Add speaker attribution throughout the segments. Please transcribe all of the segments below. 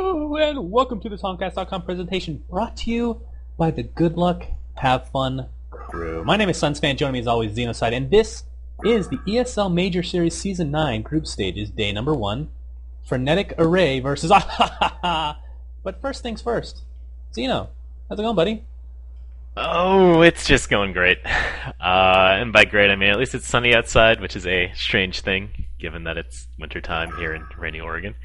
Speaker 1: Hello, and welcome to this honcast.com presentation brought to you by the Good Luck Have Fun crew. My name is SUNSfan, joining me as always xenocide, and this is the ESL Major Series Season 9 Group Stages, Day Number 1, Frenetic Array versus ahahah. But first things first, Xeno, how's it going, buddy?
Speaker 2: Oh, it's just going great. And by great, I mean at least it's sunny outside, which is a strange thing, given that it's wintertime here in rainy Oregon.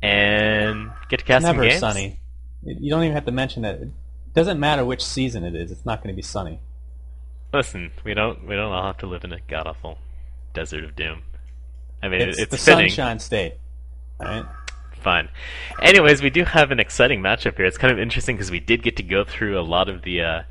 Speaker 2: And get to cast some
Speaker 1: Never
Speaker 2: games.
Speaker 1: sunny. You don't even have to mention that. It doesn't matter which season it is. It's not going to be sunny.
Speaker 2: Listen, we don't all have to live in a god awful desert of doom. I mean, it's
Speaker 1: the
Speaker 2: fitting.
Speaker 1: Sunshine State, all right?
Speaker 2: Fine. Anyways, we do have an exciting matchup here. It's kind of interesting because we did get to go through a lot of the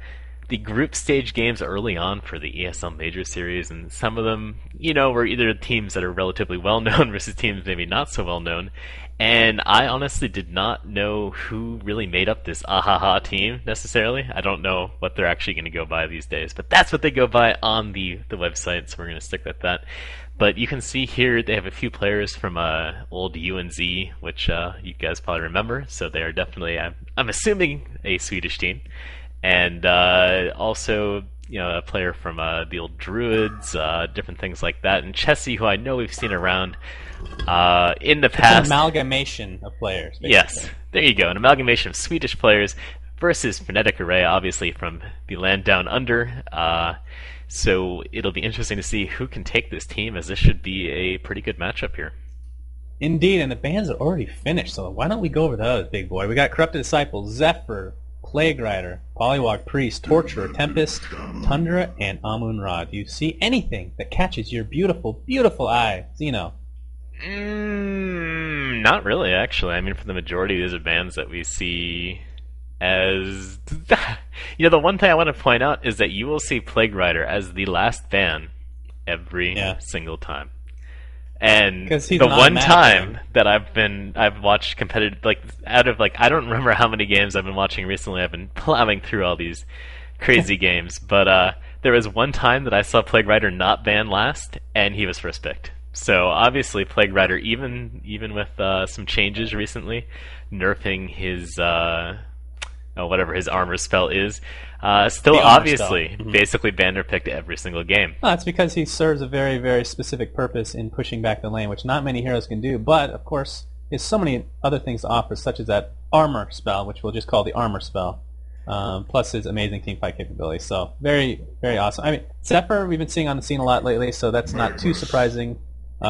Speaker 2: group stage games early on for the ESL Major Series, and some of them, were either teams that are relatively well known versus teams maybe not so well known. And I honestly did not know who really made up this ahahah team necessarily. I don't know what they're actually going to go by these days, but that's what they go by on the website, so we're going to stick with that. But you can see here they have a few players from old UNZ, which you guys probably remember. So they are definitely, I'm assuming, a Swedish team. And also, a player from the old Druids, different things like that. And Chessie, who I know we've seen around in the past.
Speaker 1: It's an amalgamation of players, basically.
Speaker 2: Yes, there you go. An amalgamation of Swedish players versus Frenetic Array, obviously from the land down under. So it'll be interesting to see who can take this team, as this should be a pretty good matchup here.
Speaker 1: Indeed, and the bands are already finished, so why don't we go over the others, big boy? We got Corrupted Disciple, Zephyr, Plague Rider, Polywog Priest, Torturer, Tempest, Tundra, and Amun-Ra. Do you see anything that catches your beautiful, beautiful eye, Xeno?
Speaker 2: Not really, actually. I mean, for the majority, these are bands that we see as... the one thing I want to point out is that you will see Plague Rider as the last ban every single time. And the one time that I've watched competitive, I don't remember how many games I've been watching recently. I've been plowing through all these crazy games, but there was one time that I saw Plague Rider not ban last, and he was first picked. So obviously Plague Rider, even with some changes recently, nerfing his whatever his armor spell is, still obviously basically banner picked every single game.
Speaker 1: Well, that's because he serves a very, very specific purpose in pushing back the lane, which not many heroes can do, but of course he has so many other things to offer, such as that armor spell, which we'll just call the armor spell, plus his amazing teamfight capability. So very, very awesome. I mean, Zephyr we've been seeing on the scene a lot lately, so that's not too surprising.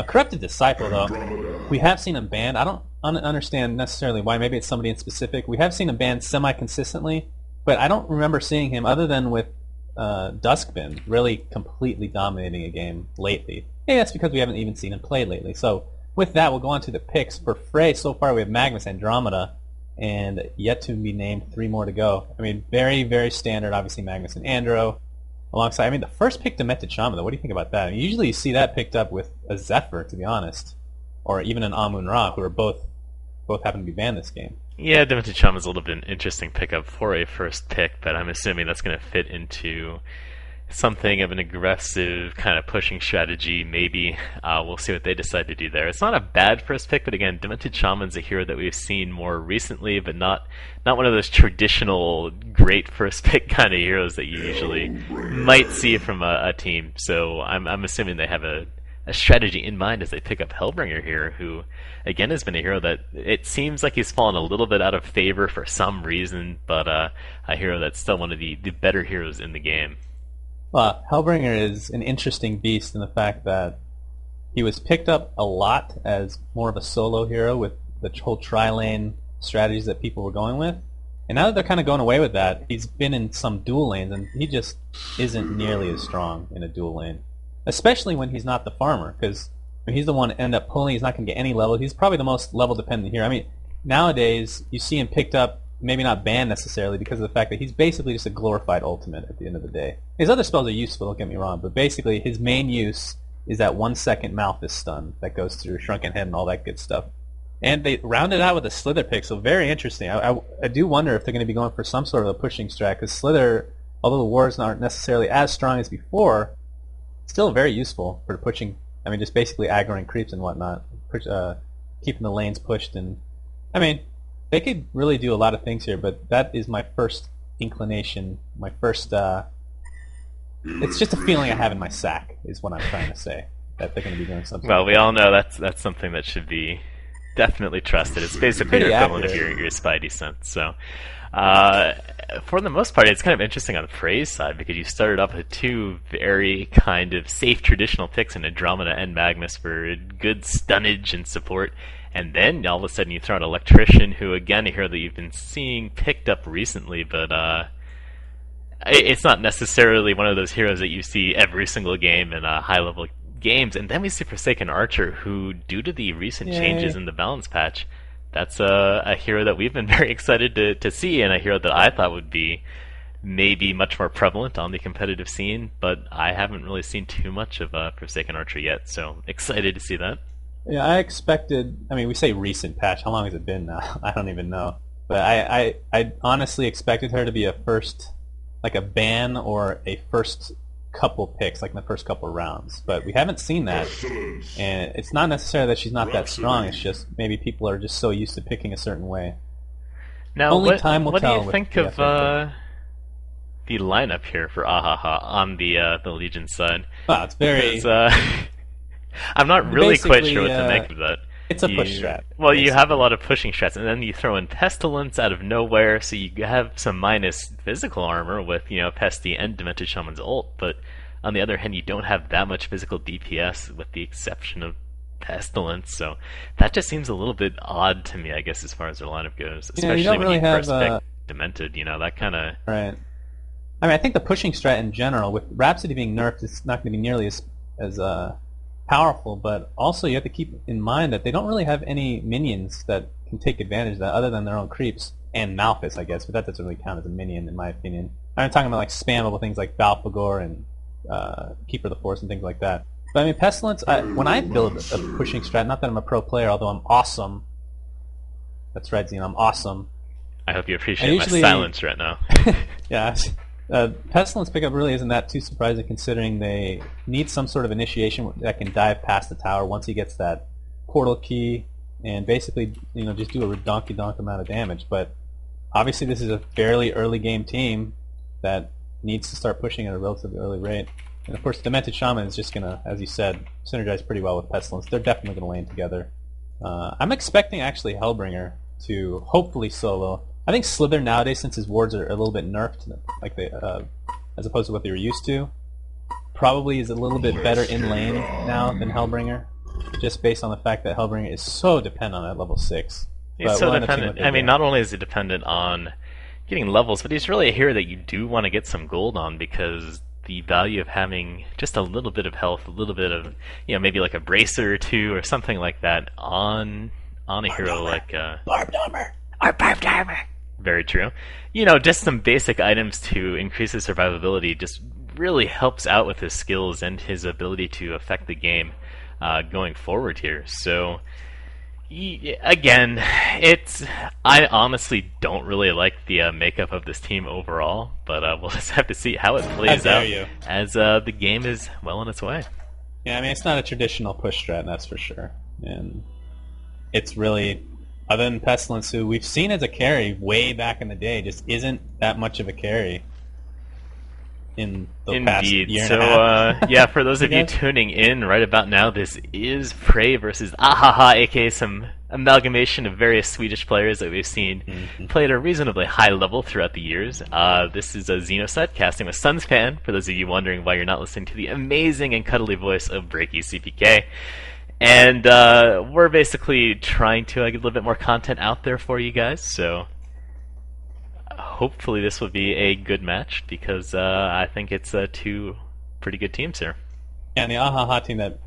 Speaker 1: Corrupted Disciple, though, we have seen him banned. I don't understand necessarily why. Maybe it's somebody in specific. We have seen him banned semi-consistently, but I don't remember seeing him, other than with Duskbin, really completely dominating a game lately. Maybe that's because we haven't even seen him play lately. So with that, we'll go on to the picks. For Fray, so far we have Magnus, Andromeda, and yet to be named 3 more to go. I mean, very, very standard, obviously Magnus and Andro. Alongside, I mean, the first pick Demented Shaman, though, what do you think about that? I mean, usually you see that picked up with a Zephyr, to be honest, or even an Amun-Ra, who are both happen to be banned this game.
Speaker 2: Yeah, Demented Shaman's a little bit an interesting pickup for a first pick, but I'm assuming that's going to fit into something of an aggressive kind of pushing strategy, maybe. We'll see what they decide to do there. It's not a bad first pick, but again, Demented Shaman's a hero that we've seen more recently, but not one of those traditional great first pick kind of heroes that you usually might see from a team. So I'm assuming they have a strategy in mind as they pick up Hellbringer here, who again has been a hero that it seems like he's fallen a little bit out of favor for some reason, but a hero that's still one of the better heroes in the game.
Speaker 1: Well, Hellbringer is an interesting beast in the fact that he was picked up a lot as more of a solo hero with the whole tri-lane strategies that people were going with. And now that they're kind of going away with that, he's been in some dual lanes, and he just isn't nearly as strong in a dual lane. Especially when he's not the farmer, because he's the one to end up pulling. He's not going to get any level. He's probably the most level-dependent hero. I mean, nowadays, you see him picked up, maybe not banned necessarily, because of the fact that he's basically just a glorified ultimate at the end of the day. His other spells are useful, don't get me wrong, but basically his main use is that 1-second Malthus stun that goes through Shrunken Head and all that good stuff. And they rounded out with a Slither pick, so very interesting. I do wonder if they're going to be going for some sort of a pushing strat, because Slither, although the wars aren't necessarily as strong as before, still very useful for pushing. I mean, just basically aggroing creeps and whatnot, keeping the lanes pushed. And I mean, They could really do a lot of things here, but that is my first inclination. My first, it's just a feeling I have in my sack, is what I'm trying to say. That they're going to be doing something.
Speaker 2: Well, we all know that's something that should be definitely trusted. It's basically your equivalent of your spidey sense. So, for the most part, it's kind of interesting on Fray's side because you started off with two very kind of safe traditional picks in Andromeda and Magnus for good stunnage and support. And then all of a sudden you throw out Electrician, who again a hero that you've been seeing picked up recently, but it's not necessarily one of those heroes that you see every single game in high-level games. And then we see Forsaken Archer, who, due to the recent changes in the balance patch, that's a hero that we've been very excited to see, and a hero that I thought would be maybe much more prevalent on the competitive scene, but I haven't really seen too much of Forsaken Archer yet, so excited to see that.
Speaker 1: Yeah, I expected, I mean, we say recent patch, how long has it been now? I don't even know. But I honestly expected her to be a first, like a ban or a first couple picks, like in the first couple rounds. But we haven't seen that, and it's not necessarily that she's not that strong, it's just maybe people are just so used to picking a certain way.
Speaker 2: Now,
Speaker 1: Only time will
Speaker 2: what
Speaker 1: tell
Speaker 2: do you think of the lineup here for ahahah on the Legion side?
Speaker 1: Wow, it's very...
Speaker 2: I'm not really quite sure what to make of that.
Speaker 1: It's a push strat.
Speaker 2: Well, basically. You have a lot of pushing strats, and then you throw in Pestilence out of nowhere, so you have some minus physical armor with, Pesty and Demented Shaman's ult, but on the other hand, you don't have that much physical DPS with the exception of Pestilence, so that just seems a little bit odd to me, I guess, as far as their lineup goes, especially when you first pick Demented, that kind of...
Speaker 1: Right. I mean, I think the pushing strat in general, with Rhapsody being nerfed, it's not going to be nearly as powerful, but also you have to keep in mind that they don't really have any minions that can take advantage of that other than their own creeps and Malphus, I guess, but that doesn't really count as a minion in my opinion. I'm talking about like spammable things like Balfagor and Keeper of the Force and things like that. But I mean, Pestilence, when I build a pushing strat, not that I'm a pro player, although I'm awesome. That's right, Xeno, I'm awesome.
Speaker 2: I hope you appreciate my silence right now.
Speaker 1: Yeah. Pestilence pickup really isn't that too surprising considering they need some sort of initiation that can dive past the tower once he gets that portal key and basically just do a donkey-donk amount of damage. But obviously this is a fairly early game team that needs to start pushing at a relatively early rate. And of course Demented Shaman is just going to, as you said, synergize pretty well with Pestilence. They're definitely going to lane together. I'm expecting actually Hellbringer to hopefully solo. I think Slither nowadays, since his wards are a little bit nerfed, like they, as opposed to what they were used to, probably is a little bit better in lane now than Hellbringer, just based on the fact that Hellbringer is so dependent on level 6.
Speaker 2: He's so dependent. I mean, not only is he dependent on getting levels, but he's really a hero that you do want to get some gold on because the value of having just a little bit of health, a little bit of, maybe like a bracer or two or something like that on a hero like
Speaker 1: Barbed armor.
Speaker 2: Our barbed armor. Very true. Just some basic items to increase his survivability just really helps out with his skills and his ability to affect the game going forward here. So, again, I honestly don't really like the makeup of this team overall, but we'll just have to see how it plays out as the game is well on its way.
Speaker 1: Yeah, I mean, it's not a traditional push strat, that's for sure. And it's really... Other than Pestilence, who we've seen as a carry way back in the day, just isn't that much of a carry in the past year and a half.
Speaker 2: Yeah, for those of you tuning in right about now, this is Fray versus ahahah, aka some amalgamation of various Swedish players that we've seen play at a reasonably high level throughout the years. This is a xenocide casting with SUNSfan, for those of you wondering why you're not listening to the amazing and cuddly voice of Breaky CPK. And we're basically trying to get a little bit more content out there for you guys, so hopefully this will be a good match because I think it's two pretty good teams here.
Speaker 1: Yeah, and the ahahah team that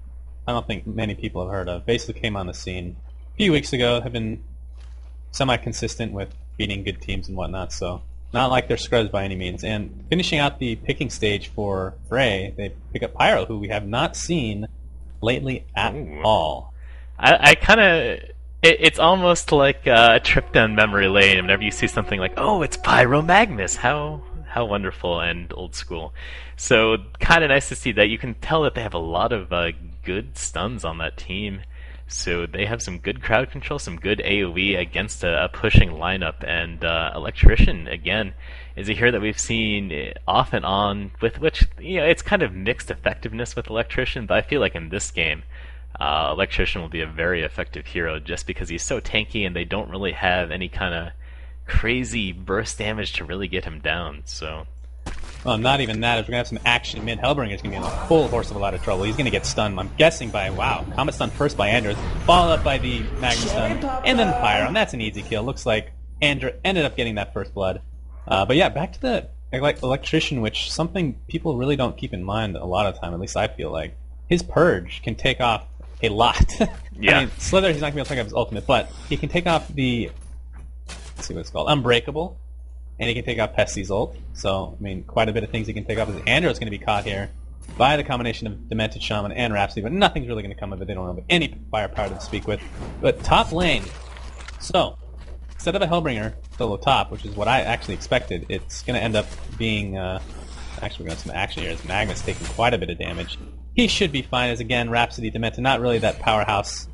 Speaker 1: I don't think many people have heard of basically came on the scene a few weeks ago, have been semi-consistent with beating good teams and whatnot, so not like they're scrubs by any means. And finishing out the picking stage for Fray, they pick up Pyro, who we have not seen lately at all.
Speaker 2: I kind of... It's almost like a trip down memory lane whenever you see something like, oh, it's Pyro Magnus! How wonderful and old school. So kind of nice to see that. You can tell that they have a lot of good stuns on that team. So they have some good crowd control, some good AoE against a pushing lineup, and Electrician, again, is a hero that we've seen off and on, with which, it's kind of mixed effectiveness with Electrician, but I feel like in this game, Electrician will be a very effective hero just because he's so tanky and they don't really have any kind of crazy burst damage to really get him down, so...
Speaker 1: Well, not even that. If we're going to have some action mid, Hellbringer's going to be in a full horse of a lot of trouble. He's going to get stunned, I'm guessing, by, Comet Stun first by Andrew, followed up by the Magnus Stun, and then Pyro, and that's an easy kill. Looks like Andrew ended up getting that first blood. But yeah, back to the Electrician, which something people really don't keep in mind a lot of time, at least I feel like. His Purge can take off a lot.
Speaker 2: Yeah.
Speaker 1: I mean, Slither, he's not going to be able to take off his ultimate, but he can take off the, let's see what it's called, Unbreakable. And he can take out Pesty's ult. So, I mean, quite a bit of things he can take off. Andrew's going to be caught here by the combination of Demented Shaman and Rhapsody, but nothing's really going to come of it. They don't have any firepower to speak with. But top lane. So, instead of a Hellbringer solo top, which is what I actually expected, it's going to end up being... actually, we're going to have some action here as Magnus taking quite a bit of damage. He should be fine as, again, Rhapsody, Demented, not really that powerhouse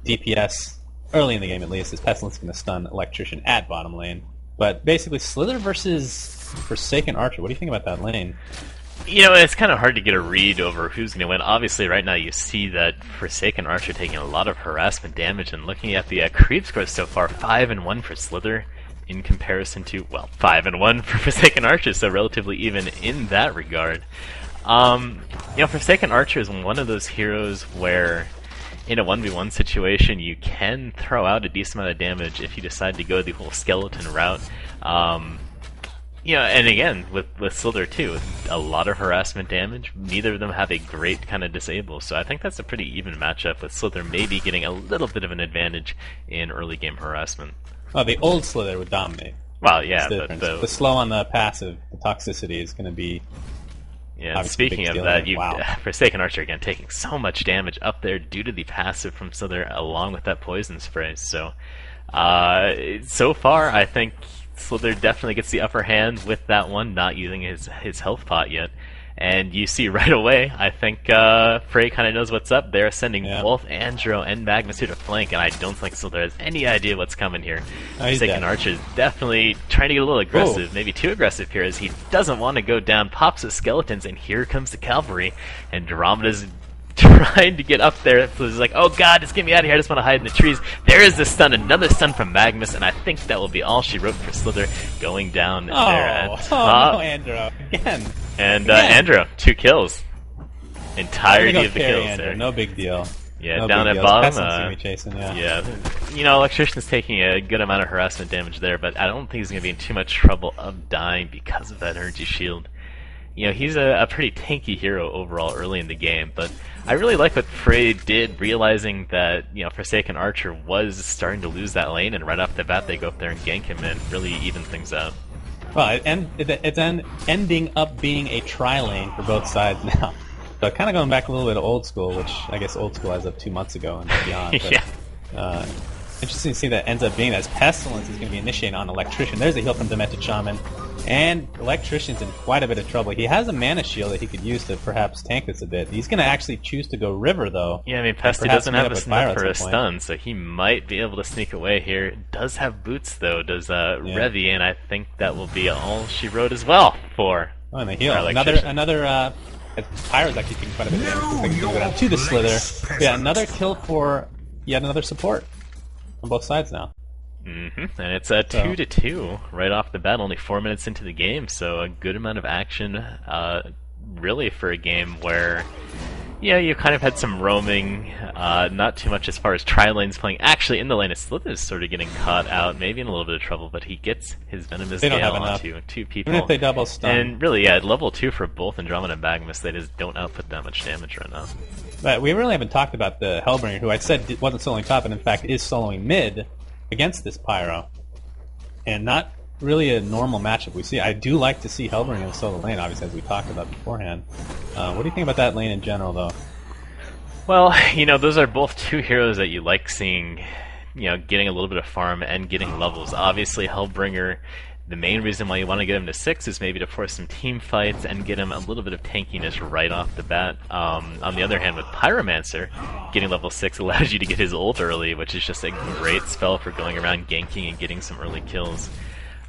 Speaker 1: DPS, early in the game at least, as Pestilence is going to stun Electrician at bottom lane. But basically, Slither versus Forsaken Archer. What do you think about that lane?
Speaker 2: It's kind of hard to get a read over who's going to win. Obviously, right now you see that Forsaken Archer taking a lot of harassment damage, and looking at the creep scores so far, 5-1 for Slither in comparison to, 5-1 for Forsaken Archer, so relatively even in that regard. Forsaken Archer is one of those heroes where, in a 1v1 situation, you can throw out a decent amount of damage if you decide to go the whole skeleton route. And again, with Slither too, a lot of harassment damage. Neither of them have a great kind of disable, so I think that's a pretty even matchup, with Slither maybe getting a little bit of an advantage in early game harassment.
Speaker 1: Oh, the old Slither would dominate.
Speaker 2: Well, yeah,
Speaker 1: but the slow on the passive, the toxicity is going to be...
Speaker 2: Yeah, speaking of that, Forsaken Archer again taking so much damage up there due to the passive from Slither along with that poison spray. So, so far I think Slither definitely gets the upper hand with that one, not using his health pot yet. And you see right away, I think Fray kind of knows what's up. They're sending both Andro and Magnus here to flank, and I don't think Slither has any idea what's coming here. Forsaken Archer is definitely trying to get a little aggressive, maybe too aggressive here, as he doesn't want to go down, pops his skeletons, and here comes the cavalry, and Andromeda's trying to get up there. So he's like, oh god, just get me out of here, I just want to hide in the trees. There is the stun, another stun from Magnus, and I think that will be all she wrote for Slither, going down there at top.
Speaker 1: Oh, no, Andro, again.
Speaker 2: And Andro, 2 kills. Entirety of the kills
Speaker 1: Andro,
Speaker 2: there.
Speaker 1: No big deal.
Speaker 2: Yeah,
Speaker 1: no
Speaker 2: down
Speaker 1: big
Speaker 2: at
Speaker 1: deal.
Speaker 2: bottom.
Speaker 1: Chasing,
Speaker 2: Electrician's taking a good amount of harassment damage there, but I don't think he's going to be in too much trouble of dying because of that energy shield. He's a pretty tanky hero overall early in the game, but I really like what Fray did, realizing that, Forsaken Archer was starting to lose that lane, and right off the bat they go up there and gank him and really even things out.
Speaker 1: Well, it's ending up being a tri-lane for both sides now. So kind of going back a little bit of old school, which I guess old school as of 2 months ago and beyond. But, interesting to see that ends up being that, as Pestilence is going to be initiating on Electrician. There's a heal from Demented Shaman. And Electrician's in quite a bit of trouble. He has a mana shield that he could use to perhaps tank this a bit. He's going to actually choose to go River, though.
Speaker 2: Yeah, I mean, Pesty doesn't have a snuff for a stun, so he might be able to sneak away here. Does have boots, though, does Revy, and I think that will be all she wrote as well for...
Speaker 1: Oh, and the heal. Another Pyro's actually taking quite a bit of damage. Looks like he can go down to the Slither. But yeah, another kill for yet another support on both sides now.
Speaker 2: And it's a 2-2 right off the bat, only 4 minutes into the game, so a good amount of action, really, for a game where, you kind of had some roaming, not too much as far as tri-lanes playing. Actually, in the lane of Slither's sort of getting caught out, maybe in a little bit of trouble, but he gets his Venomous Gale onto 2 people.
Speaker 1: Even if they double stun.
Speaker 2: And really, level 2 for both Andromeda and Magnus, they just don't output that much damage right now.
Speaker 1: But we really haven't talked about the Hellbringer, who I said wasn't soloing top, and in fact is soloing mid against this Pyro. And not really a normal matchup we see. I do like to see Hellbringer in the solo lane, obviously, as we talked about beforehand. What do you think about that lane in general, though?
Speaker 2: Well, those are both 2 heroes that you like seeing, getting a little bit of farm and getting levels. Obviously, Hellbringer The main reason why you want to get him to 6 is maybe to force some team fights and get him a little bit of tankiness right off the bat. On the other hand, with Pyromancer, getting level 6 allows you to get his ult early, which is just a great spell for going around ganking and getting some early kills.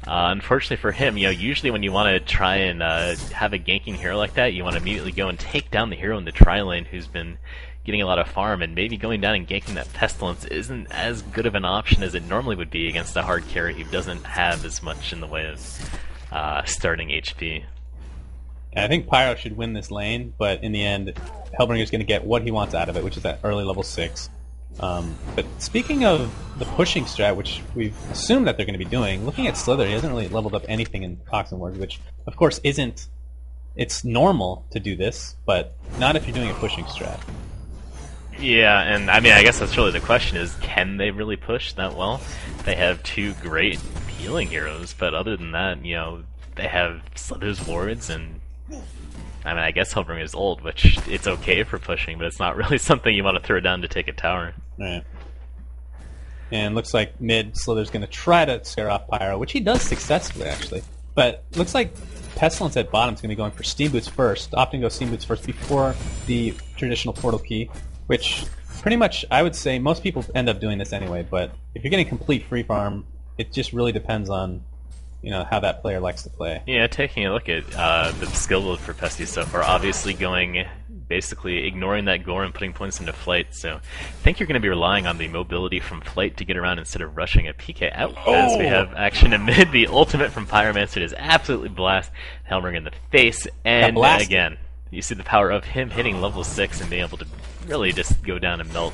Speaker 2: Unfortunately for him, usually when you want to try and have a ganking hero like that, you want to immediately go and take down the hero in the tri-lane who's been getting a lot of farm, and maybe going down and ganking that Pestilence isn't as good of an option as it normally would be against a hard carry who doesn't have as much in the way of starting HP.
Speaker 1: I think Pyro should win this lane, but in the end, Hellbringer's going to get what he wants out of it, which is that early level 6. But speaking of the pushing strat, which we've assumed that they're going to be doing, looking at Slither, he hasn't really leveled up anything in Toxin Wars, which of course isn't... It's normal to do this, but not if you're doing a pushing strat.
Speaker 2: Yeah, and I mean, I guess that's really the question is, can they really push that well? They have 2 great healing heroes, but other than that, they have Slither's wards, and I mean, I guess Hellbringer is old, which it's okay for pushing, but it's not really something you want to throw down to take a tower.
Speaker 1: Right. And looks like mid, Slither's going to try to scare off Pyro, which he does successfully, actually. But looks like Pestilence at bottom is going to be going for Steam Boots first, opting to go Steam Boots first before the traditional Portal Key, which pretty much, I would say, most people end up doing this anyway, but if you're getting complete free farm, it just really depends on how that player likes to play.
Speaker 2: Yeah, taking a look at the skill build for Pesty so far, obviously basically ignoring that gore and putting points into flight, so I think you're going to be relying on the mobility from flight to get around instead of rushing a PK out, as we have action amid the ultimate from Pyromancer is absolutely blast Hellbringer in the face, and again, you see the power of him hitting level 6 and being able to really just go down and melt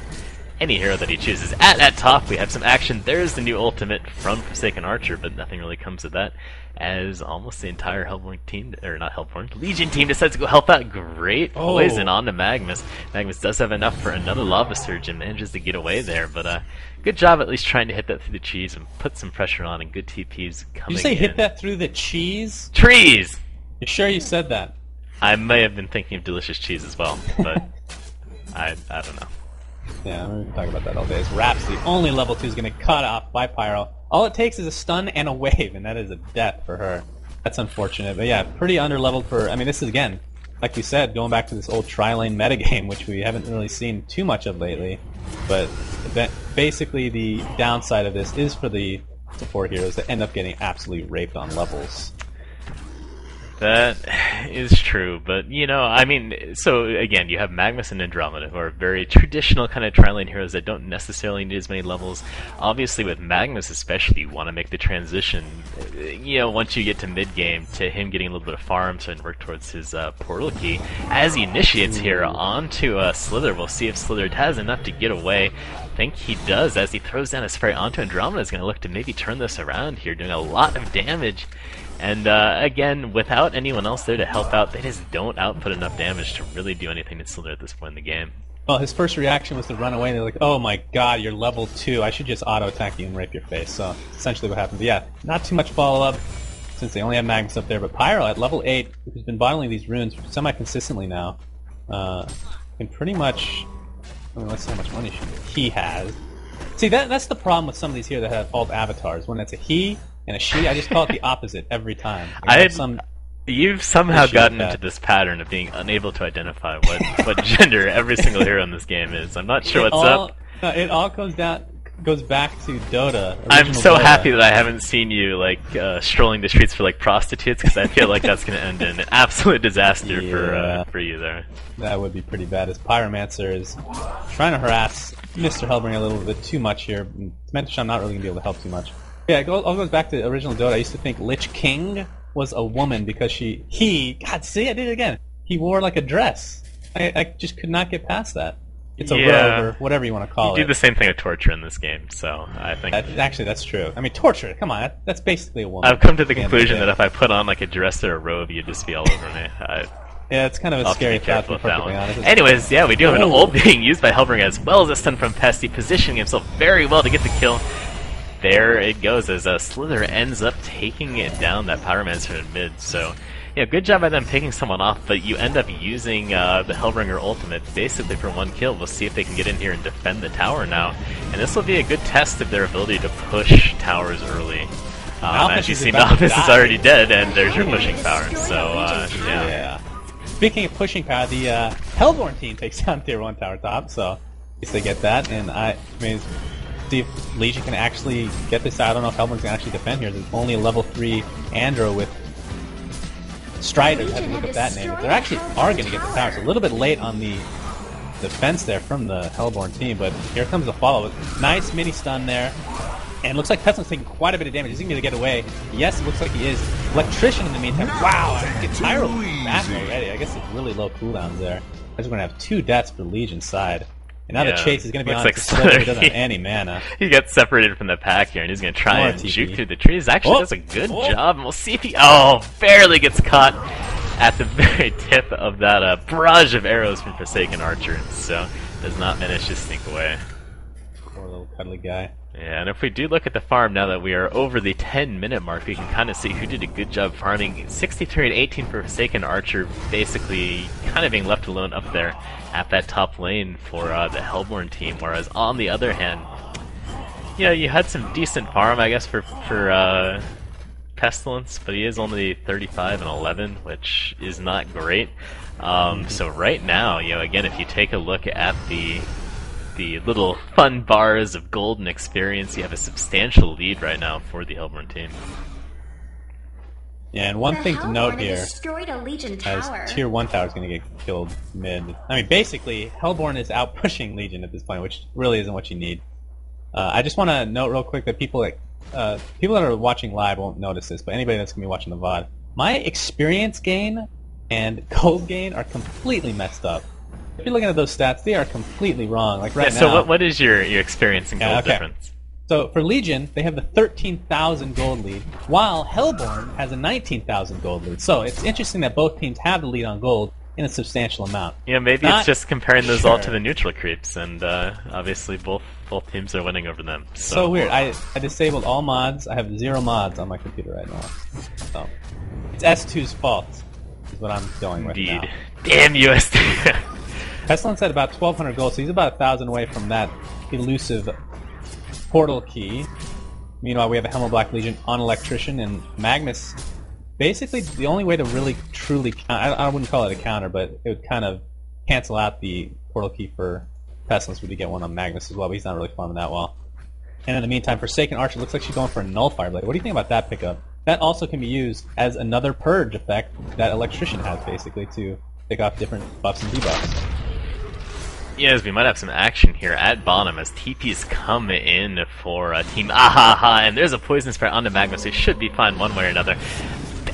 Speaker 2: any hero that he chooses. At top, we have some action. There's the new ultimate from Forsaken Archer, but nothing really comes of that, as almost the entire Hellborn team, or not Hellborn, Legion team decides to go help out. Great poison onto Magnus. Magnus does have enough for another Lava Surge and manages to get away there, but good job at least trying to hit that through the cheese and put some pressure on, and good TPs coming in.
Speaker 1: Did you say hit that through the cheese?
Speaker 2: Trees!
Speaker 1: You sure you said that?
Speaker 2: I may have been thinking of delicious cheese as well, but I don't know.
Speaker 1: Yeah, we can talk about that all day. Rhapsody, only level 2, is going to cut off by Pyro. All it takes is a stun and a wave, and that is a death for her. That's unfortunate, but yeah, pretty under-leveled for... I mean, this is, again, like we said, going back to this old tri-lane metagame, which we haven't really seen too much of lately. But basically the downside of this is for the support heroes that end up getting absolutely raped on levels.
Speaker 2: That is true, but I mean, so again, you have Magnus and Andromeda, who are very traditional kind of tri-lane heroes that don't necessarily need as many levels. Obviously, with Magnus especially, you want to make the transition, once you get to mid-game, to him getting a little bit of farm so he can work towards his portal key. As he initiates here onto Slither, we'll see if Slither has enough to get away. I think he does, as he throws down his fray onto Andromeda. Is going to look to maybe turn this around here, doing a lot of damage. And again, without anyone else there to help out, they just don't output enough damage to really do anything to Slither at this point in the game.
Speaker 1: Well, his first reaction was to run away. They're like, oh my god, you're level 2. I should just auto-attack you and rape your face. So, essentially what happened. But yeah, not too much follow-up, since they only have Magnus up there. But Pyro, at level 8, who's been bottling these runes semi-consistently now, can pretty much... I mean, let's see how much money he has. See, that's the problem with some of these here that have alt avatars. When it's a he and a she, I just call it the opposite every time.
Speaker 2: You've somehow gotten into this pattern of being unable to identify what gender every single hero in this game is. I'm not sure what's up.
Speaker 1: It all goes back to Dota.
Speaker 2: I'm so
Speaker 1: Dota.
Speaker 2: happy that I haven't seen you strolling the streets for prostitutes, because I feel like that's going to end in an absolute disaster for you there.
Speaker 1: That would be pretty bad, as Pyromancer is trying to harass Mr. Hellbringer a little bit too much here. Mention I'm not really going to be able to help too much. Yeah, it all goes back to the original Dota. I used to think Lich King was a woman because God, see, I did it again. He wore like a dress. I just could not get past that. It's a robe, or whatever you want to call it.
Speaker 2: You do the same thing with Torture in this game, so I think...
Speaker 1: Actually, that's true. I mean, Torture, come on, that's basically a woman.
Speaker 2: I've come to the conclusion that if I put on a dress or a robe, you'd just be all over me.
Speaker 1: Yeah, it's kind of a scary thought, to be perfectly honest.
Speaker 2: Anyways, yeah, we do have an ult being used by Hellbringer, as well as a stun from Pesty, positioning himself very well to get the kill. There it goes, as Slither ends up taking it down, that Pyromancer in mid. So, yeah, good job by them picking someone off, but you end up using the Hellbringer ultimate basically for one kill. We'll see if they can get in here and defend the tower now. And this will be a good test of their ability to push towers early. As you see, Malphus is already dead, and there's your pushing power. So,
Speaker 1: yeah. Speaking of pushing power, the Hellborn team takes down Tier 1 Tower Top, so at least they get that. And I mean, see if Legion can actually get this out. I don't know if Hellborn can actually defend here. There's only a level 3 Andro with Striders. I have to look up that name. But they actually are going to get the tower. So a little bit late on the defense there from the Hellborn team, but here comes the follow. Nice mini stun there. And it looks like Pestilence taking quite a bit of damage. He's going to get away. Yes, it looks like he is. Electrician in the meantime. Wow, I get Tyro back already. I guess it's really low cooldowns there. I just going to have 2 deaths for Legion's side. And now the chase is going to be on
Speaker 2: like
Speaker 1: Slither. He doesn't have any mana.
Speaker 2: He gets separated from the pack here, and he's going to try and juke through the trees. Actually does a good job, and we'll see if he... Oh, barely gets caught at the very tip of that barrage of arrows from Forsaken Archer, so does not manage to sneak away.
Speaker 1: Poor little cuddly guy.
Speaker 2: Yeah, and if we do look at the farm now that we are over the 10-minute mark, we can kind of see who did a good job farming. 63 and 18 for Forsaken Archer, basically kind of being left alone up there at that top lane for the Hellborn team, whereas on the other hand, you know, you had some decent farm, I guess, for Pestilence, but he is only 35 and 11, which is not great. So right now, you know, again, if you take a look at the little fun bars of golden experience, you have a substantial lead right now for the Hellborn team.
Speaker 1: Yeah, and one thing to note here, as Tier 1 Tower is going to get killed mid. I mean, basically, Hellborn is out pushing Legion at this point, which really isn't what you need. I just want to note real quick that people that are watching live won't notice this, but anybody that's going to be watching the VOD, my experience gain and gold gain are completely messed up. If you're looking at those stats, they are completely wrong. Like right now.
Speaker 2: So what is your experience and gold difference?
Speaker 1: So for Legion, they have the 13,000 gold lead, while Hellborn has a 19,000 gold lead. So it's interesting that both teams have the lead on gold in a substantial amount.
Speaker 2: Yeah, maybe it's just comparing those all to the neutral creeps, and obviously both teams are winning over them.
Speaker 1: So weird. I disabled all mods. I have 0 mods on my computer right now. So it's S2's fault, is what I'm going with now.
Speaker 2: Damn USD.
Speaker 1: Pestilence had about 1,200 gold, so he's about 1,000 away from that elusive portal key. Meanwhile, we have a Helm of Black Legion on Electrician, and Magnus, basically the only way to really truly I wouldn't call it a counter, but it would kind of cancel out the portal key for Pestilence would be get one on Magnus as well, but he's not really farming that well. And in the meantime, Forsaken Archer looks like she's going for a Nullifier Blade. What do you think about that pickup? That also can be used as another purge effect that Electrician has, basically, to pick off different buffs and debuffs.
Speaker 2: Yes, we might have some action here at bottom as TPs come in for Team Ahahah, and there's a Poison Spray onto Magnus, so he should be fine one way or another.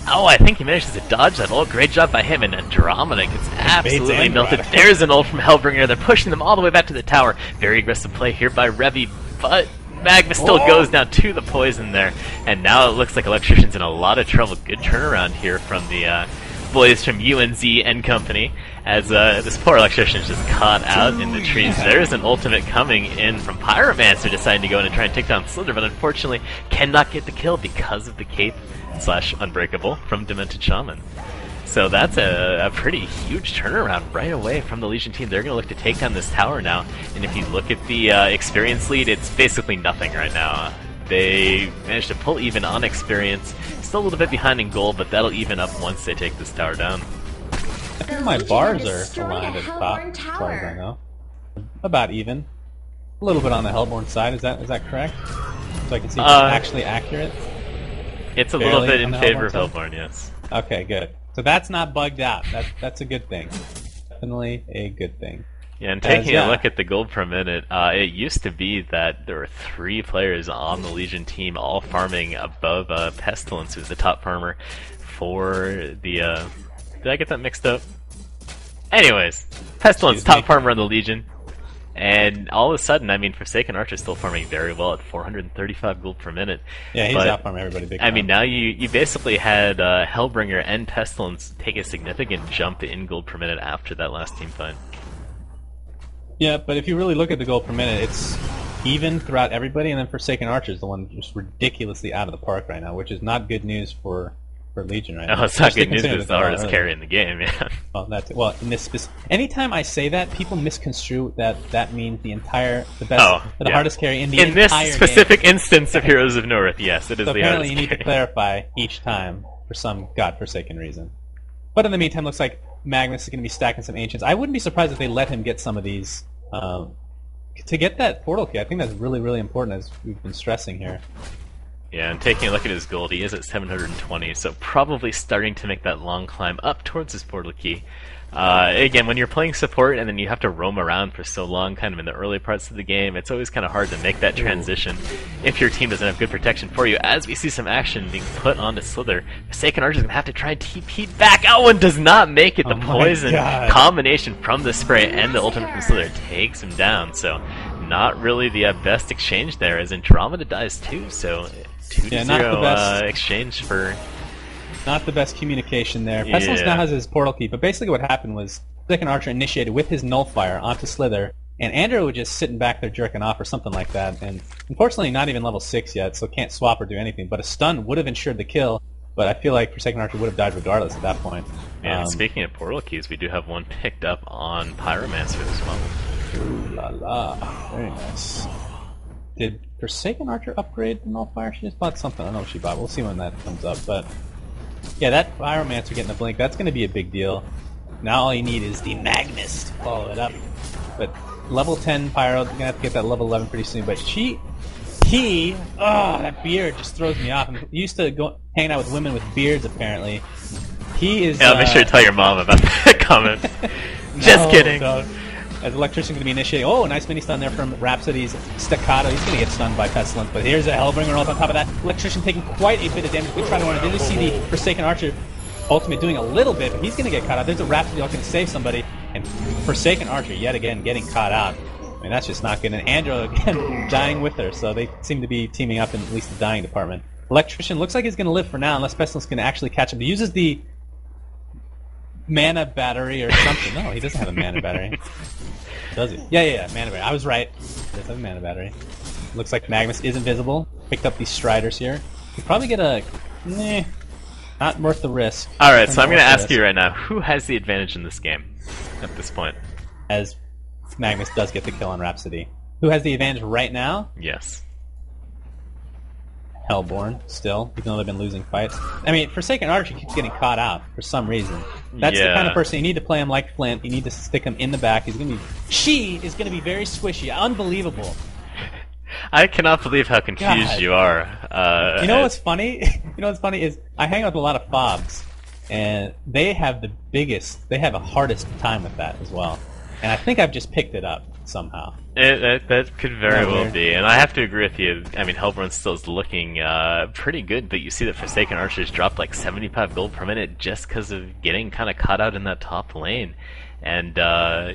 Speaker 2: Oh, I think he manages to dodge that. Oh, great job by him, and Andromeda gets absolutely melted. There's an ult from Hellbringer. They're pushing them all the way back to the tower. Very aggressive play here by Revy, but Magnus still goes down to the poison there, and now it looks like Electrician's in a lot of trouble. Good turnaround here from the boys from UNZ and company, as this poor Electrician is just caught out in the trees. There's an ultimate coming in from Pyromancer deciding to go in and try and take down Slither, but unfortunately cannot get the kill because of the cape / Unbreakable from Demented Shaman. So that's a pretty huge turnaround right away from the Legion team. They're going to look to take down this tower now, and if you look at the experience lead, it's basically nothing right now. They managed to pull even on experience. Still a little bit behind in gold, but that'll even up once they take this tower down.
Speaker 1: I think my bars are aligned at the top, as far as I know. About even. A little bit on the Hellborn side, is that correct? So I can see if it's actually accurate?
Speaker 2: It's a little bit in favor of Hellborn, yes.
Speaker 1: Okay, good. So that's not bugged out. That's a good thing. Definitely a good thing.
Speaker 2: Yeah, and taking a look at the gold per minute, it used to be that there were 3 players on the Legion team all farming above Pestilence, who's the top farmer for the... Did I get that mixed up? Anyways, Pestilence, top farmer on the Legion. And all of a sudden, I mean, Forsaken Archer is still farming very well at 435 gold per minute.
Speaker 1: Yeah, he's out farming everybody big time.
Speaker 2: I mean, now you basically had Hellbringer and Pestilence take a significant jump in gold per minute after that last team fight.
Speaker 1: Yeah, but if you really look at the gold per minute, it's even throughout everybody, and then Forsaken Archer is the one just ridiculously out of the park right now, which is not good news for for Legion right
Speaker 2: Oh,
Speaker 1: now.
Speaker 2: it's not good
Speaker 1: Especially
Speaker 2: news.
Speaker 1: considering
Speaker 2: It's
Speaker 1: that
Speaker 2: the
Speaker 1: they're
Speaker 2: hardest
Speaker 1: early.
Speaker 2: carry in the game, yeah.
Speaker 1: Well, in this anytime I say that, people misconstrue that means the best, the
Speaker 2: yeah.
Speaker 1: hardest carry in the
Speaker 2: In this
Speaker 1: entire
Speaker 2: specific
Speaker 1: game.
Speaker 2: instance of Heroes of Newerth, yes, it is
Speaker 1: So
Speaker 2: the
Speaker 1: apparently
Speaker 2: hardest
Speaker 1: you need
Speaker 2: carry.
Speaker 1: to clarify each time for some godforsaken reason. But in the meantime, looks like Magnus is going to be stacking some Ancients. I wouldn't be surprised if they let him get some of these. To get that portal key, I think that's really, really important, as we've been stressing here.
Speaker 2: Yeah, and taking a look at his gold, he is at 720, so probably starting to make that long climb up towards his portal key. Again, when you're playing support and then you have to roam around for so long, kind of in the early parts of the game, it's always kind of hard to make that transition if your team doesn't have good protection for you. As we see some action being put onto Slither, Forsaken Archer's going to have to try and TP back. One does not make it. The poison combination from the spray and the ultimate from Slither takes him down, so not really the best exchange there, as Andromeda dies too, so 2-0 exchange for...
Speaker 1: Not the best communication there. Pestilence now has his portal key, but basically what happened was Forsaken Archer initiated with his Nullfire onto Slither, and Andrew was just sitting back there jerking off or something like that, and unfortunately not even level 6 yet, so can't swap or do anything, but a stun would have ensured the kill, but I feel like Forsaken Archer would have died regardless at that point.
Speaker 2: And speaking of portal keys, we do have one picked up on Pyromancer as well.
Speaker 1: Ooh la la. Very nice. Did Forsaken Archer upgrade the Nullfire? She just bought something. I don't know what she bought. We'll see when that comes up, but... Yeah, that Pyromancer getting the blink, that's going to be a big deal. Now all you need is the Magnus to follow it up. But level 10 Pyro, you're going to have to get that level 11 pretty soon. But that beard just throws me off. I'm used to hanging out with women with beards, apparently. He is...
Speaker 2: Yeah, make sure to tell your mom about that comment. Just kidding.
Speaker 1: Don't. As Electrician's going to be initiating. Oh, nice mini stun there from Rhapsody's Staccato. He's going to get stunned by Pestilence, but here's a Hellbringer ult on top of that. Electrician taking quite a bit of damage. Good try to run it. Then we see the Forsaken Archer ultimate doing a little bit, but he's going to get caught out. There's a Rhapsody ult going to save somebody, and Forsaken Archer yet again getting caught out. I mean, that's just not good. And Andro again dying with her, so they seem to be teaming up in at least the dying department. Electrician looks like he's going to live for now, unless Pestilence can actually catch him. He uses the mana battery or something. No, he doesn't have a mana battery. Does he? Yeah, mana battery. I was right. He does have a mana battery. Looks like Magnus is invisible. Picked up these Striders here. Could probably get a... not worth the risk.
Speaker 2: Alright, so I'm going to ask you right now, who has the advantage in this game at this point?
Speaker 1: As Magnus does get the kill on Rhapsody. Who has the advantage right now?
Speaker 2: Yes.
Speaker 1: Hellborn, still, even though they've been losing fights. I mean, Forsaken Archer keeps getting caught out for some reason. That's the kind of person you need to play him like Flint. You need to stick him in the back. She is going to be very squishy. Unbelievable.
Speaker 2: I cannot believe how confused you are.
Speaker 1: You know what's funny? You know what's funny is I hang out with a lot of fobs, and they have the hardest time with that as well. And I think I've just picked it up somehow.
Speaker 2: That could very well be, and I have to agree with you. I mean, Hellborn still is looking pretty good, but you see that Forsaken Archers dropped like 75 gold per minute just because of getting kind of caught out in that top lane. And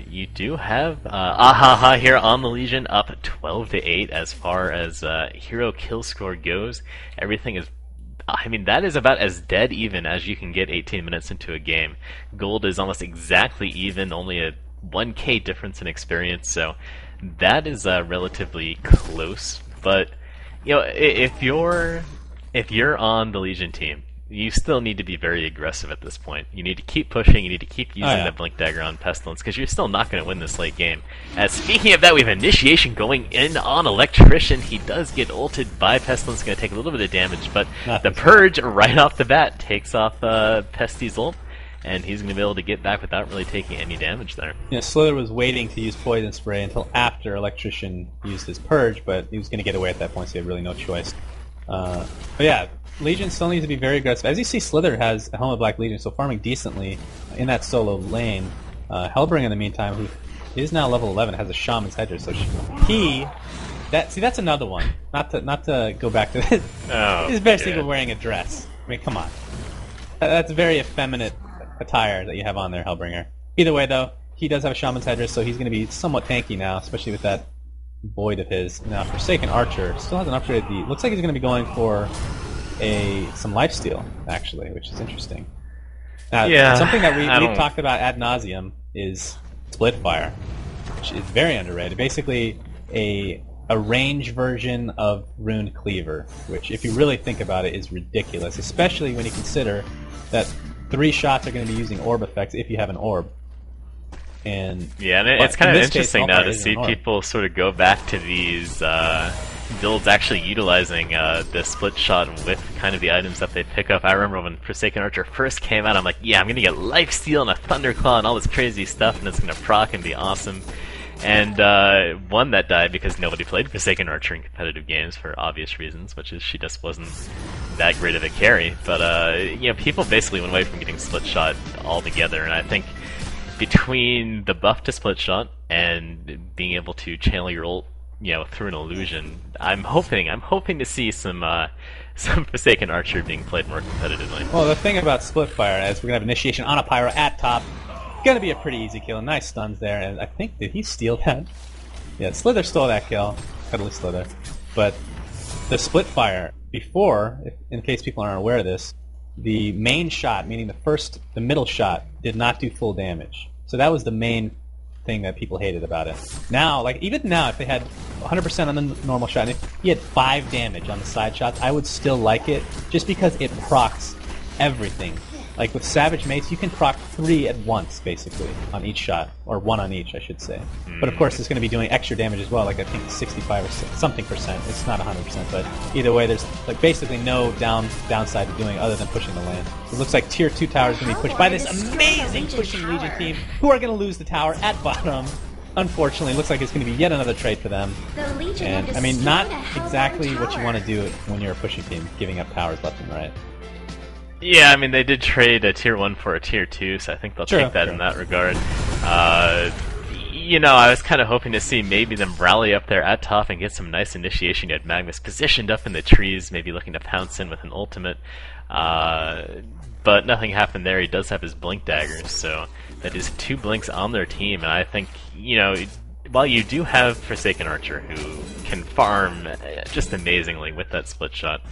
Speaker 2: you do have ahahah here on the Legion, up 12-8 as far as hero kill score goes. Everything is... I mean, that is about as dead even as you can get 18 minutes into a game. Gold is almost exactly even, only a 1k difference in experience, so that is relatively close. But you know, if you're on the Legion team, you still need to be very aggressive at this point. You need to keep pushing, you need to keep using that Blink Dagger on Pestilence, because you're still not going to win this late game. Speaking of that, we have Initiation going in on Electrician. He does get ulted by Pestilence, going to take a little bit of damage, but the Purge right off the bat takes off Pesty's ult, and he's going to be able to get back without really taking any damage there.
Speaker 1: Yeah, Slither was waiting to use Poison Spray until after Electrician used his Purge, but he was going to get away at that point, so he had really no choice. But yeah, Legion still needs to be very aggressive. As you see, Slither has a Helm of Black Legion, so farming decently in that solo lane. Hellbringer, in the meantime, who is now level 11, has a Shaman's Hedger, so that's another one. Not to go back to this. He's basically wearing a dress. I mean, come on. That's very effeminate attire that you have on there, Hellbringer. Either way, though, he does have a Shaman's Headdress, so he's going to be somewhat tanky now, especially with that Void of his. Now, Forsaken Archer still hasn't upgraded the... Looks like he's going to be going for some lifesteal, actually, which is interesting. Now, something that we've talked about ad nauseum is Splitfire, which is very underrated. Basically, a a range version of Rune Cleaver, which, if you really think about it, is ridiculous, especially when you consider that 3 shots are going to be using orb effects if you have an orb. And
Speaker 2: yeah, and it's kind of interesting now to see people sort of go back to these builds actually utilizing the split shot with kind of the items that they pick up. I remember when Forsaken Archer first came out, I'm like, yeah, I'm going to get Lifesteal and a Thunderclaw and all this crazy stuff, and it's going to proc and be awesome. And one that died because nobody played Forsaken Archer in competitive games for obvious reasons, which is she just wasn't that great of a carry. But you know, people basically went away from getting split shot altogether, and I think between the buff to split shot and being able to channel your ult, you know, through an illusion, I'm hoping to see some Forsaken Archer being played more competitively.
Speaker 1: Well, the thing about split fire is we're gonna have initiation on a pyro at top. Gonna be a pretty easy kill. Nice stuns there, and I think, did he steal that? Yeah, Slither stole that kill. Cuddly Slither. But the split fire before, in case people aren't aware of this, the main shot, meaning the middle shot, did not do full damage. So that was the main thing that people hated about it. Now, like even now, if they had 100% on the normal shot, and if he had 5 damage on the side shots, I would still like it, just because it procs everything. Like with Savage Mace, you can proc 3 at once, basically, on each shot. Or 1 on each, I should say. But of course, it's going to be doing extra damage as well, like I think 65 or something percent. It's not 100%, but either way, there's like basically no downside to doing other than pushing the lane. It looks like Tier 2 tower is going to be pushed by this amazing pushing Legion team, who are going to lose the tower at bottom. Unfortunately, it looks like it's going to be yet another trade for them. And, I mean, not exactly what you want to do when you're a pushing team, giving up towers left and right.
Speaker 2: Yeah, I mean, they did trade a Tier 1 for a Tier 2, so I think they'll take that in that regard. You know, I was kind of hoping to see maybe them rally up there at top and get some nice initiation. You had Magnus positioned up in the trees, maybe looking to pounce in with an ultimate. But nothing happened there. He does have his Blink Daggers, so that is 2 Blinks on their team. And I think, you know, while you do have Forsaken Archer, who can farm just amazingly with that split shot,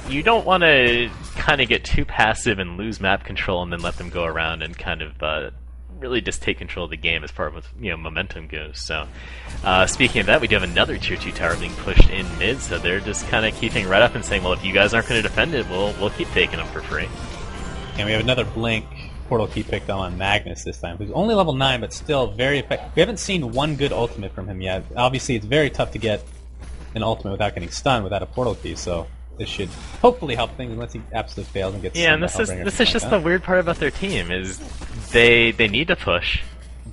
Speaker 2: you don't want to kind of get too passive and lose map control and then let them go around and kind of really just take control of the game as far as, you know, momentum goes. So, speaking of that, we do have another Tier 2 tower being pushed in mid, so they're just kind of keeping right up and saying, well, if you guys aren't going to defend it, we'll keep taking them for free.
Speaker 1: And we have another Blink portal key picked on Magnus this time, who's only level 9, but still very effective. We haven't seen one good ultimate from him yet. Obviously, it's very tough to get an ultimate without getting stunned without a portal key, so this should hopefully help things unless he absolutely fails and gets.
Speaker 2: Yeah, and this is just the weird part about their team is they need to push,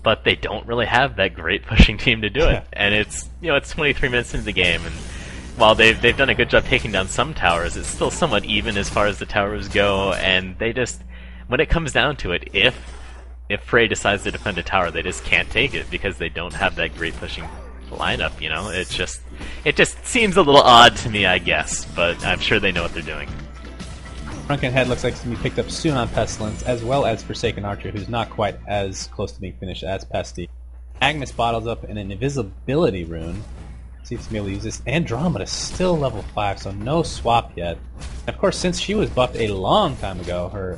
Speaker 2: but they don't really have that great pushing team to do it. And it's, you know, it's 23 minutes into the game, and while they've done a good job taking down some towers, it's still somewhat even as far as the towers go. And they just, when it comes down to it, if Fray decides to defend a tower, they just can't take it because they don't have that great pushing lineup, you know? It just seems a little odd to me, I guess, but I'm sure they know what they're doing.
Speaker 1: Drunken Head looks like it's going to be picked up soon on Pestilence, as well as Forsaken Archer, who's not quite as close to being finished as Pesty. Agnes bottles up an invisibility rune. Seems to be able to use this. Andromeda still level 5, so no swap yet. And of course, since she was buffed a long time ago,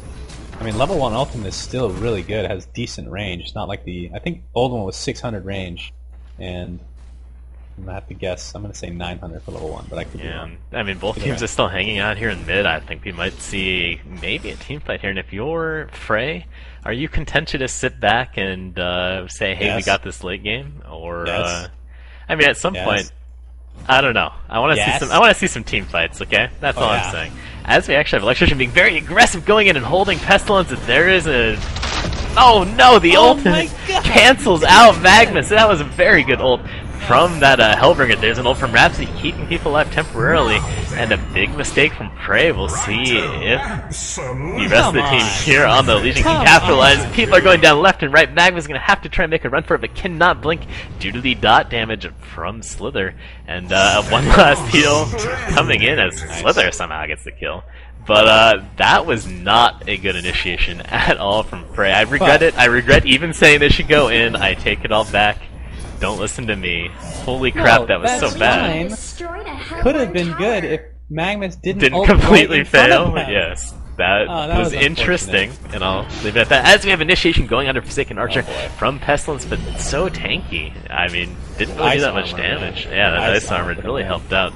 Speaker 1: level 1 ultimate is still really good. It has decent range. It's not like I think old one was 600 range, and I'm going to have to guess. I'm going to say 900 for level 1, but I could be wrong.
Speaker 2: I mean, both teams are still hanging out here in mid. I think we might see maybe a team fight here. And if you're Fray, are you content to just sit back and say, hey, we got this late game? Or, I mean, at some point, I don't know. I want to see some team fights, okay? That's all I'm saying. As we actually have Electrician being very aggressive, going in and holding Pestilence, there is a... Oh no, the ultimate cancels out Magnus. That was a very good ult from that Hellbringer. There's an ult from Rhapsody keeping people alive temporarily, and a big mistake from Prey. We'll see if the rest of the team here on the Legion can capitalize. People are going down left and right. Magnus is going to have to try and make a run for it, but cannot blink due to the dot damage from Slither. And one last heal coming in as Slither somehow gets the kill. But that was not a good initiation at all from Prey. I regret it. I regret even saying they should go in. I take it all back. Don't listen to me. Holy crap, that was so bad.
Speaker 1: Could have been good if Magnus didn't
Speaker 2: completely fail. Yes. That
Speaker 1: that
Speaker 2: was
Speaker 1: was
Speaker 2: interesting, and I'll leave it at that. As we have initiation going under Forsaken Archer
Speaker 1: boy.
Speaker 2: from Pestilence, but so tanky. I mean, didn't really do that much damage. Yeah, that ice armor really helped out.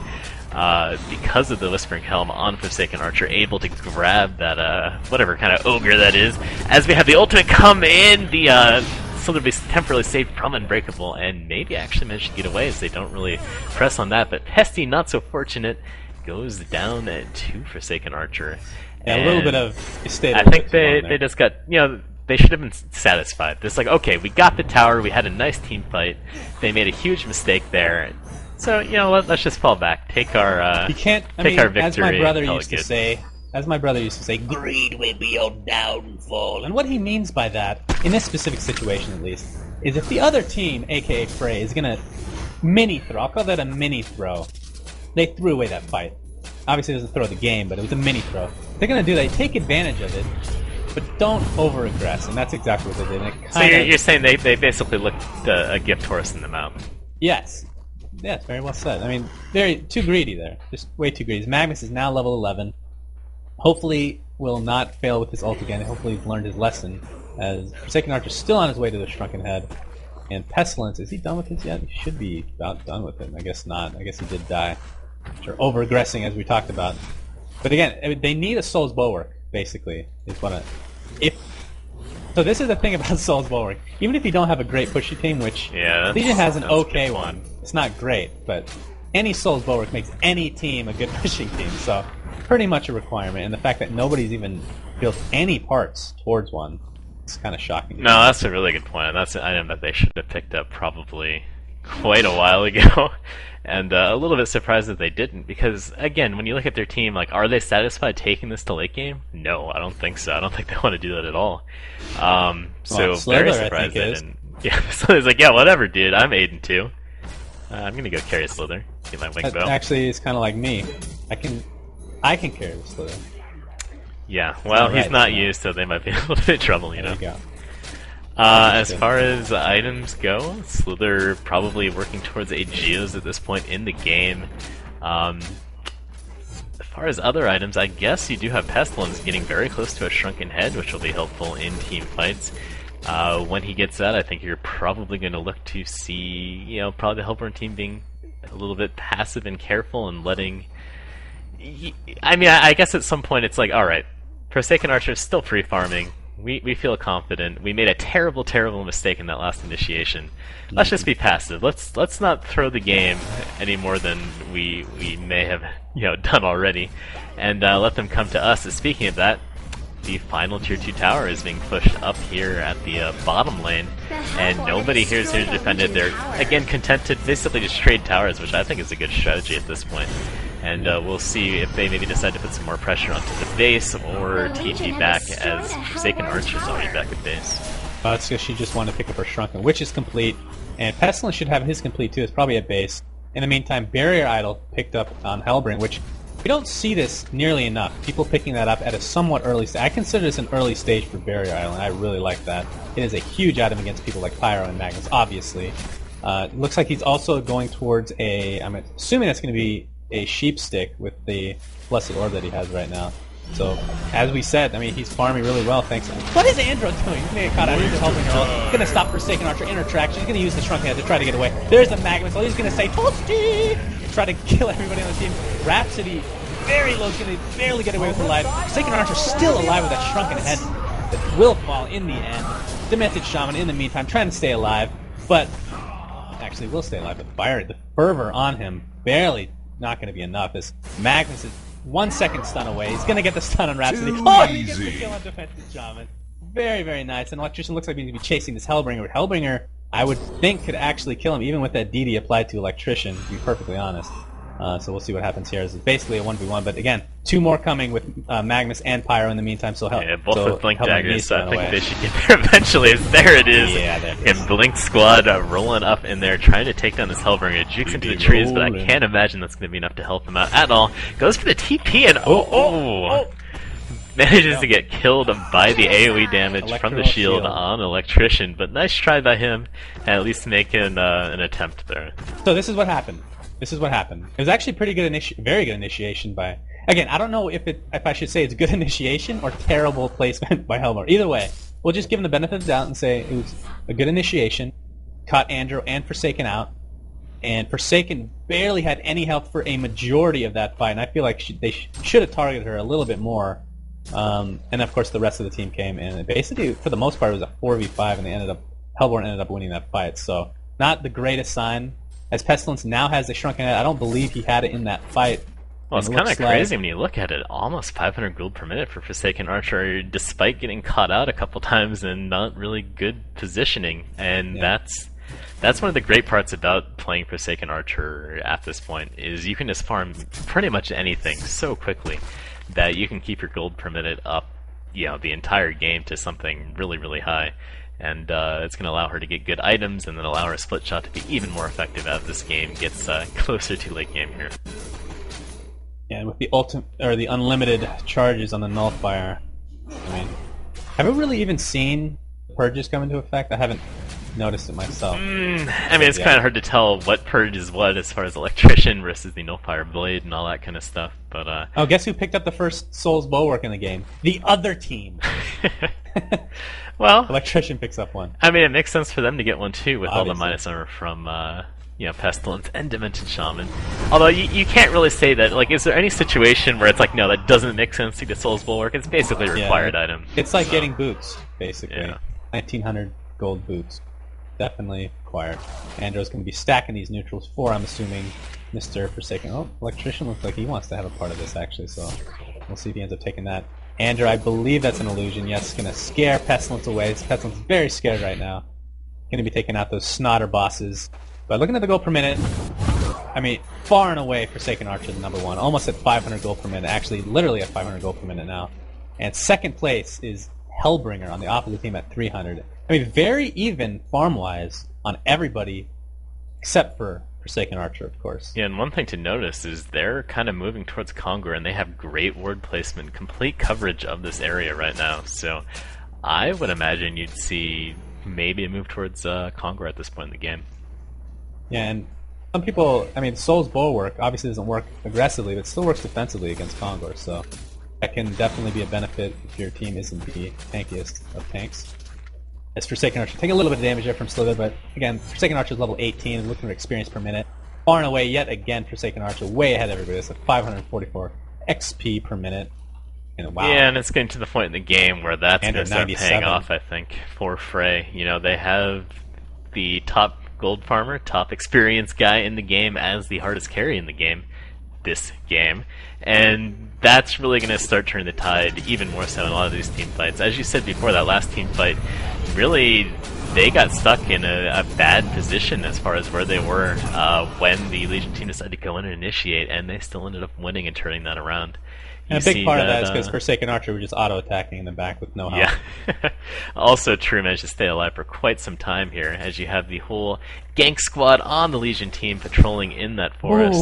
Speaker 2: Because of the Whispering Helm on Forsaken Archer, able to grab that, whatever kind of ogre that is. As we have the ultimate come in, the Slither be temporarily saved from Unbreakable, and maybe actually manage to get away as they don't really press on that. But Pesty, not so fortunate, goes down to Forsaken Archer.
Speaker 1: Yeah, a little bit of state.
Speaker 2: I think they just got, they should have been satisfied. It's like, okay, we got the tower, we had a nice team fight, they made a huge mistake there, so let's just fall back, take our
Speaker 1: you can't.
Speaker 2: our victory.
Speaker 1: As my brother used to say, greed will be your downfall. And what he means by that, in this specific situation at least, is if the other team, aka Fray, is gonna mini throw, I'll call that a mini throw. They threw away that fight. Obviously, it doesn't throw the game, but it was a mini throw. They're gonna do that. Take advantage of it, but don't over-aggress, and that's exactly what they did.
Speaker 2: So you're saying they basically looked a gift horse in the mouth?
Speaker 1: Yes. Yes, very well said. I mean, too greedy there. Just way too greedy. Magnus is now level 11. Hopefully will not fail with his ult again. Hopefully he's learned his lesson. As Forsaken Archer's still on his way to the Shrunken Head. And Pestilence, is he done with his yet? He should be about done with it. I guess not. I guess he did die. Sure, over-aggressing as we talked about. But again, they need a Soul's Bulwark, basically. So this is the thing about Soul's Bulwark. Even if you don't have a great pushy team, which Legion has an okay one, it's not great, but any Soul's Bulwark makes any team a good pushing team, so pretty much a requirement. And the fact that nobody's even built any parts towards one, it's kind of shocking.
Speaker 2: No, that's a really good point. That's an item that they should have picked up probably quite a while ago. And a little bit surprised that they didn't, because, again, when you look at their team, like, are they satisfied taking this to late game? No, I don't think so. I don't think they want to do that at all. So, very surprised they didn't. Yeah, so he's like, yeah, whatever, dude, I'm Aiden too. I'm gonna go carry a Slither. Get my wing bow.
Speaker 1: Actually, it's kind of like me. I can carry the Slither.
Speaker 2: Yeah, well, he's not used, so they might be in a little bit of trouble,
Speaker 1: There you go.
Speaker 2: As far as items go, Slither probably working towards a Geos at this point in the game. As far as other items, I guess you do have Pestilence getting very close to a Shrunken Head, which will be helpful in team fights. When he gets that, I think you're probably going to look to see, probably the Hellborn team being a little bit passive and careful and letting... I mean, I guess at some point it's like, alright, Forsaken Archer is still free farming. We feel confident. We made a terrible, terrible mistake in that last initiation. Let's just be passive. Let's not throw the game any more than we may have done already, and let them come to us. And speaking of that, the final tier 2 tower is being pushed up here at the bottom lane, and nobody here is here to defend it. They're again content to basically just trade towers, which I think is a good strategy at this point. And we'll see if they maybe decide to put some more pressure onto the base or TG back, as Forsaken Archer's already back at base.
Speaker 1: It's because she just wanted to pick up her Shrunken, which is complete. And Pestilence should have his complete too. It's probably at base. In the meantime, Barrier Idol picked up on Hellbringer, which we don't see this nearly enough. People picking that up at a somewhat early stage. I consider this an early stage for Barrier Idol, and I really like that. It is a huge item against people like Pyro and Magnus, obviously. It looks like he's also going towards I'm assuming that's going to be a sheep stick with the Blessed Orb that he has right now. So, as we said, I mean, he's farming really well, thanks to... What is Andro doing? He's getting caught out. He's helping her out. He's going to stop Forsaken Archer in her tracks. She's going to use the Shrunken Head to try to get away. There's the Magnus. So he's going to say, Toasty! Try to kill everybody on the team. Rhapsody, very low, is going to barely get away with her life. Forsaken Archer still alive with that Shrunken Head that will fall in the end. Demented Shaman, in the meantime, trying to stay alive, but... Actually, will stay alive. The fervor on him, barely not going to be enough, as Magnus is 1 second stun away. He's going to get the stun on Rhapsody. He gets the kill on Defensive Shaman. Very, very nice. And Electrician looks like he's going to be chasing this Hellbringer. But Hellbringer, I would think, could actually kill him, even with that DD applied to Electrician, to be perfectly honest. So we'll see what happens here. This is basically a 1v1, but again, 2 more coming with Magnus and Pyro in the meantime, so help.
Speaker 2: Yeah, both with Blink Daggers, so I think they should get there eventually. There it is.
Speaker 1: Yeah, there it is.
Speaker 2: And Blink Squad rolling up in there, trying to take down this Hellbringer. Jukes into the trees, but I can't imagine that's going to be enough to help him out at all. Goes for the TP and manages to get killed by the AoE damage from the shield on Electrician, but nice try by him, and at least making an attempt there.
Speaker 1: So this is what happened. It was actually pretty good very good initiation by Again, I don't know if I should say it's good initiation or terrible placement by Helmer. Either way, we'll just give him the benefit of the doubt and say it was a good initiation. Caught Andrew and Forsaken out. And Forsaken barely had any health for a majority of that fight, and I feel like they should have targeted her a little bit more. And of course, the rest of the team came in, and basically, for the most part, it was a 4v5, and Hellborn ended up winning that fight. So, not the greatest sign. As Pestilence now has a shrunken head, I don't believe he had it in that fight.
Speaker 2: Well, it's kind of crazy when you look at it. Almost 500 gold per minute for Forsaken Archer, despite getting caught out a couple times and not really good positioning. And that's one of the great parts about playing Forsaken Archer at this point, is you can just farm pretty much anything so quickly that you can keep your gold per minute up, the entire game to something really, really high. And it's going to allow her to get good items, and then allow her split shot to be even more effective as this game gets closer to late game here.
Speaker 1: Yeah, and with the unlimited charges on the nullifier, I mean, have we really even seen purges come into effect? I haven't noticed it myself.
Speaker 2: I mean, it's kind of hard to tell what purge is what as far as electrician versus the nullifier blade and all that kind of stuff. But
Speaker 1: oh, guess who picked up the first Soul's Bulwark in the game? The other team.
Speaker 2: Well,
Speaker 1: electrician picks up one.
Speaker 2: I mean, it makes sense for them to get one too, with
Speaker 1: Obviously.
Speaker 2: all the minus armor from Pestilence and Demented Shaman. Although you can't really say that. Like, is there any situation where it's like, no, that doesn't make sense to get Soul's Bulwark? It's basically a required item.
Speaker 1: It's like getting boots, basically.
Speaker 2: Yeah.
Speaker 1: 1900 gold boots. Definitely required. Andrew's going to be stacking these neutrals for, I'm assuming, Mr. Forsaken. Oh, Electrician looks like he wants to have a part of this, actually, so we'll see if he ends up taking that. Andrew, I believe that's an illusion. Yes, going to scare Pestilence away. Pestilence is very scared right now. Going to be taking out those Snotter bosses. But looking at the gold per minute, I mean, far and away Forsaken Archer the number one. Almost at 500 gold per minute. Actually, literally at 500 gold per minute now. And second place is Hellbringer on the opposite team at 300. I mean, very even farm-wise on everybody except for Forsaken Archer, of course.
Speaker 2: Yeah, and one thing to notice is they're kind of moving towards Conquer, and they have great ward placement, complete coverage of this area right now. So I would imagine you'd see maybe a move towards Conquer at this point in the game.
Speaker 1: Yeah, and some people, I mean, Soul's Bulwark obviously doesn't work aggressively, but still works defensively against Conquer, so that can definitely be a benefit if your team isn't the tankiest of tanks. As Forsaken Archer, taking a little bit of damage there from Slither, but again, Forsaken Archer is level 18 and looking for experience per minute. Far and away, yet again, Forsaken Archer way ahead of everybody. It's at 544 XP per minute. And wow.
Speaker 2: Yeah, and it's getting to the point in the game where that's going to start
Speaker 1: 97.
Speaker 2: paying off, I think, for Fray. They have the top gold farmer, top experience guy in the game as the hardest carry in the game, this game. And that's really going to start turning the tide even more so in a lot of these team fights. As you said before, that last team fight, really, they got stuck in a bad position as far as where they were when the Legion team decided to go in and initiate, and they still ended up winning and turning that around.
Speaker 1: And a big part of that is because Forsaken Archer were just auto-attacking in the back with no help.
Speaker 2: Yeah. Also, True managed to stay alive for quite some time here, as you have the whole gank squad on the Legion team patrolling in that forest.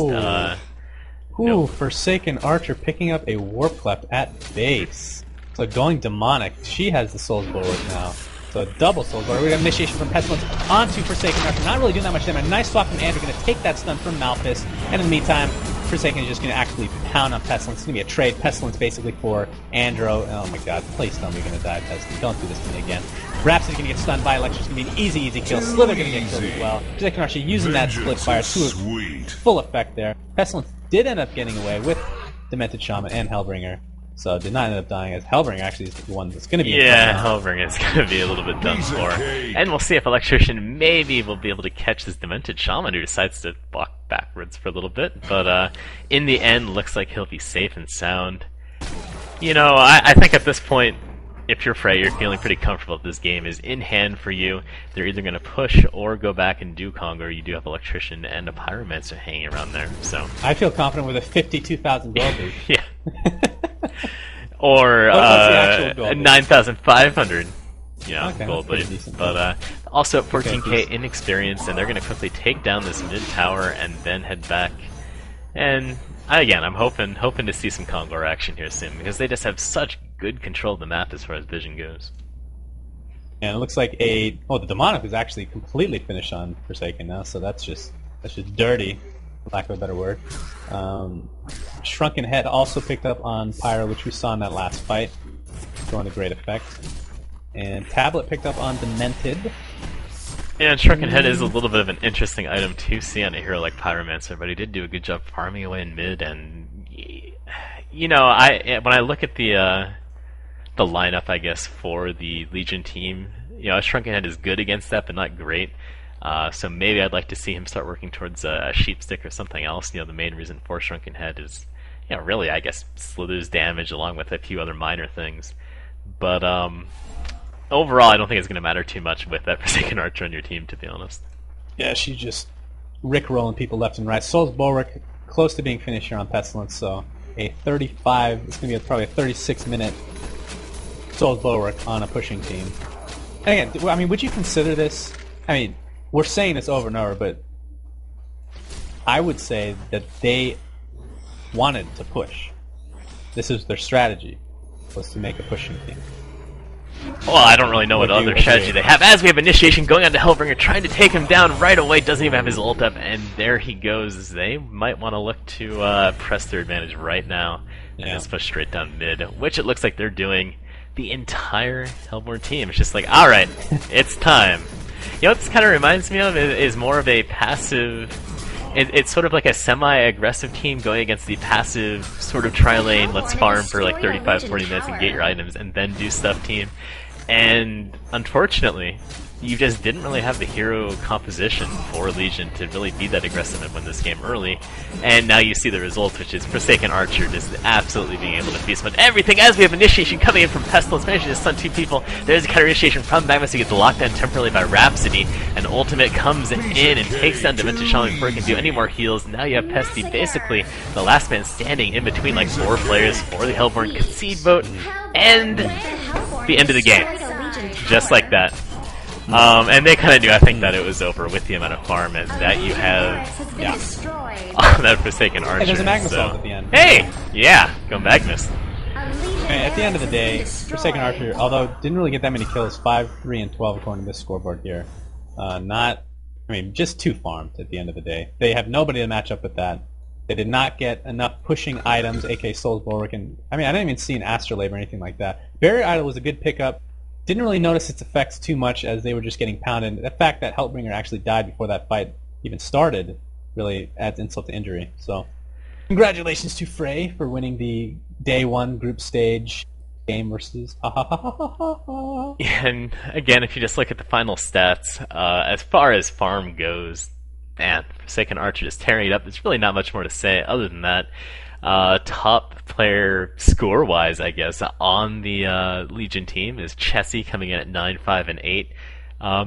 Speaker 1: Forsaken Archer picking up a Warp Cleft at base. So going demonic. She has the Soul's Bulwark now. So double Soul's Bulwark. We got initiation from Pestilence onto Forsaken Archer. Not really doing that much damage. A nice swap from Andrew. Going to take that stun from Malphus. And in the meantime, Forsaken is just going to actually pound on Pestilence. It's going to be a trade. Pestilence basically for Andro. Oh my god. Please tell me you're going to die, Pestilence. Don't do this to me again. Rhapsody's going to get stunned by Electra's going to be an easy, easy kill. Slither going to get killed as well. Forsaken Archer using that split fire to full effect there. Pestilence did end up getting away with Demented Shaman and Hellbringer. So did not end up dying, as Hellbringer actually is the one that's going to be
Speaker 2: Hellbringer is going to be a little bit done for. And we'll see if Electrician maybe will be able to catch this Demented Shaman who decides to walk backwards for a little bit. But in the end, looks like he'll be safe and sound. I think at this point, if you're Fray, you're feeling pretty comfortable if this game is in hand for you. They're either going to push or go back and do Congo. You do have Electrician and a Pyromancer hanging around there. So
Speaker 1: I feel confident with a 52,000 gold boost.
Speaker 2: Yeah. Or 9,500 gold blade. But also at 14k in experience, and they're going to quickly take down this mid tower and then head back. And again, I'm hoping to see some Congo action here soon, because they just have such good control of the map as far as vision goes.
Speaker 1: And it looks like the Demonic is actually completely finished on Forsaken now, so that's just dirty, for lack of a better word. Shrunken Head also picked up on Pyro, which we saw in that last fight, going to great effect. And Tablet picked up on Demented.
Speaker 2: Yeah, and Shrunken Head is a little bit of an interesting item to see on a hero like Pyromancer, but he did do a good job farming away in mid, and when I look at the lineup, I guess, for the Legion team, Shrunken Head is good against that, but not great. So maybe I'd like to see him start working towards a Sheepstick or something else. The main reason for Shrunken Head is, really, I guess, slithers damage along with a few other minor things. But overall, I don't think it's going to matter too much with that Forsaken Archer on your team, to be honest.
Speaker 1: Yeah, she's just rickrolling people left and right. Soul's Bulwark, close to being finished here on Pestilence, so a 35, it's going to be probably a 36-minute Soul's Bulwark on a pushing team. And again, I mean, would you consider this, we're saying this over and over, but I would say that they wanted to push. This is their strategy, was to make a pushing team.
Speaker 2: Well, I don't really know what other strategy they have. As we have Initiation going on to Hellbringer, trying to take him down right away, doesn't even have his ult up, and there he goes. They might want to look to press their advantage right now, and just push straight down mid, which it looks like they're doing. The entire Hellborn team. It's just like, alright, it's time. What this kind of reminds me of is more of a passive... It's sort of like a semi-aggressive team going against the passive sort of tri-lane, let's farm for like 35-40 minutes and get your items and then do stuff team. And unfortunately, you just didn't really have the hero composition for Legion to really be that aggressive and win this game early. And now you see the result, which is Forsaken Archer just absolutely being able to feast on everything. As we have Initiation coming in from Pestilence, managing to stun 2 people. There's a counter initiation from Magnus who gets locked down temporarily by Rhapsody. And Ultimate comes in and takes down Demented Shaman before he can do any more heals. Now you have Pesty, basically the last man standing in between like 4 players for the Hellborn concede vote. And the end of the game. Just like that. And they kind of knew, I think, that it was over with the amount of farm and that you have, that Forsaken Archer.
Speaker 1: Hey, there's a Magnus ult at the end.
Speaker 2: Hey! Yeah, go Magnus.
Speaker 1: At the end of the day, Forsaken Archer, although didn't really get that many kills, 5, 3, and 12 according to this scoreboard here. Just 2 farmed at the end of the day. They have nobody to match up with that. They did not get enough pushing items, aka Soul's Bulwark, and I didn't even see an Astrolabe or anything like that. Barrier Idol was a good pickup. Didn't really notice its effects too much as they were just getting pounded. The fact that Hellbringer actually died before that fight even started really adds insult to injury. So, congratulations to Fray for winning the Day 1 group stage game versus ahahah.
Speaker 2: And again, if you just look at the final stats, as far as farm goes, man, Forsaken Archer just tearing it up. There's really not much more to say other than that. Top player score-wise, I guess, on the Legion team is Chessie coming in at 9, 5, and 8.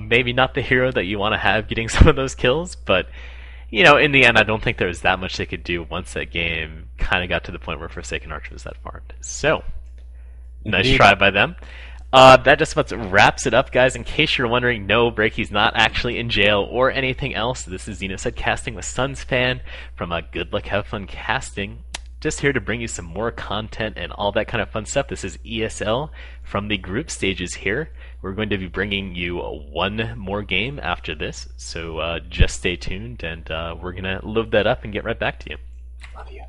Speaker 2: Maybe not the hero that you want to have getting some of those kills, but in the end, I don't think there was that much they could do once that game kind of got to the point where Forsaken Archer was that farmed. So, nice try by them. That just about wraps it up, guys. In case you're wondering, no, Breaky's not actually in jail or anything else. This is xenocide casting with SUNSfan from Good Luck Have Fun Casting. Just here to bring you some more content and all that kind of fun stuff. This is ESL from the group stages here. We're going to be bringing you one more game after this, so just stay tuned, and we're going to load that up and get right back to you.
Speaker 1: Love you.